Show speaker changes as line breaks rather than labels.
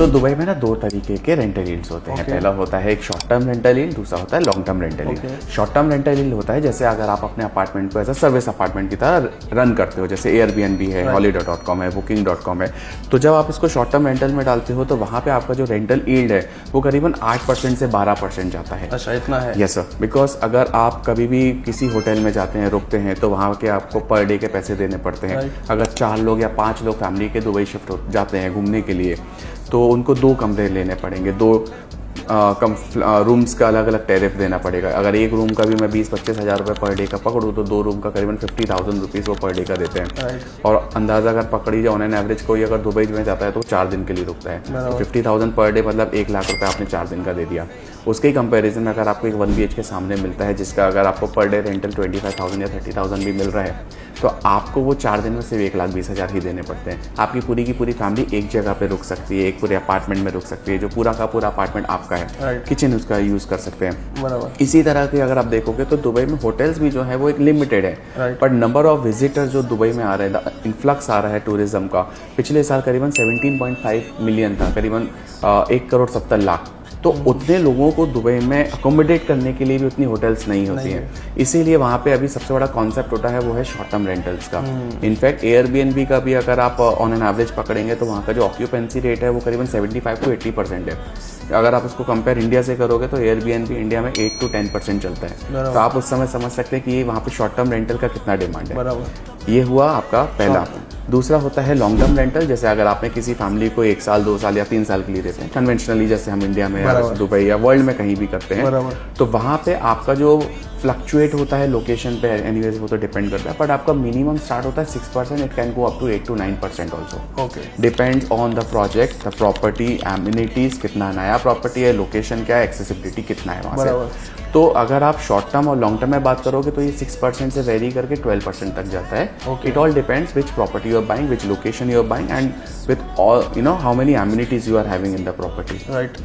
तो दुबई में ना दो तरीके के रेंटल यील्ड्स होते हैं। पहला होता है एक शॉर्ट टर्म रेंटल यील्ड, दूसरा होता है long term rental yield. Short term rental yield होता है जैसे अगर आप अपने अपार्टमेंट को एज अ सर्विस अपार्टमेंट की तरह रन करते हो, जैसे एयरबीएनबी है, holiday.com है, booking.com है। तो जब आप इसको शॉर्ट टर्म रेंटल में डालते हो तो वहाँ पे आपका जो रेंटल यील्ड है वो करीबन 8% से 12% जाता है।
अच्छा, इतना है?
यस सर, बिकॉज अगर आप कभी भी किसी होटल में जाते हैं, रुकते हैं, तो वहाँ के आपको पर डे के पैसे देने पड़ते हैं। अगर 4 लोग या 5 लोग फैमिली के दुबई शिफ्ट जाते हैं घूमने के लिए तो उनको 2 कमरे लेने पड़ेंगे, 2 रूम्स का अलग अलग टैरिफ देना पड़ेगा। अगर एक रूम का भी मैं 20-25 हज़ार रुपये पर डे का पकड़ूँ तो 2 रूम का करीबन 50,000 रुपीज़ वो पर डे का देते हैं। और अंदाज़ा अगर पकड़ी जाए ऑन एन एवरेज कोई अगर दुबई में जाता है तो 4 दिन के लिए रुकता है, तो 50,000 पर डे मतलब 1 लाख रुपये आपने 4 दिन का दे दिया। उसके ही कंपैरिजन में अगर आपको एक 1 BH के सामने मिलता है जिसका अगर आपको पर डे रेंटल 25,000 या 30,000 भी मिल रहा है तो आपको वो 4 दिन में सिर्फ 1,20,000 ही देने पड़ते हैं। आपकी पूरी की पूरी फैमिली एक जगह पे रुक सकती है, एक पूरे अपार्टमेंट में रुक सकती है, जो पूरा का पूरा अपार्टमेंट आपका है, किचन उसका यूज़ कर सकते हैं।
बराबर।
इसी तरह के अगर आप देखोगे तो दुबई में होटल्स भी जो है वो एक लिमिटेड है, बट नंबर ऑफ विजिटर जो दुबई में आ रहे हैं, इन्फ्लक्स आ रहा है टूरिज्म का, पिछले साल करीबन 17.5 मिलियन था, करीबन 1,70,00,000। तो उतने लोगों को दुबई में अकोमोडेट करने के लिए भी उतनी होटल्स नहीं होती हैं, इसीलिए वहाँ पे अभी सबसे बड़ा कॉन्सेप्ट होता है वो है शॉर्ट टर्म रेंटल्स का। इनफैक्ट एयरबीएनबी का भी अगर आप ऑन एन एवरेज पकड़ेंगे तो वहाँ का जो ऑक्यूपेंसी रेट है वो करीबन 75 to 80% है। अगर आप उसको कंपेयर इंडिया से करोगे तो एयरबीएनबी इंडिया में 8 to 10% चलता है, तो आप उस समय समझ सकते हैं कि ये वहाँ पे शॉर्ट टर्म रेंटल का कितना डिमांड है।
बराबर।
ये हुआ आपका पहला। दूसरा होता है लॉन्ग टर्म रेंटल, जैसे अगर आपने किसी फैमिली को 1 साल, 2 साल या 3 साल के लिए देते हैं कन्वेंशनली, जैसे हम इंडिया में या दुबई या वर्ल्ड में कहीं भी करते हैं, तो वहाँ पे आपका जो फ्लक्चुएट होता है लोकेशन पे, एनीवेज वो तो डिपेंड करता है, बट आपका मिनिमम स्टार्ट होता है 6%, it can go up to 8 to 9% also. Depends on the project, the property, amenities, कितना नया प्रॉपर्टी है, लोकेशन क्या है, एक्सेसिबिलिटी कितना है वहाँ से। तो अगर आप शॉर्ट टर्म और लॉन्ग टर्म में बात करोगे तो ये 6% से वेरी करके 12% तक जाता है। It all depends which property you are buying, which location you are buying, and with all how many amenities you are having in the property.
Right.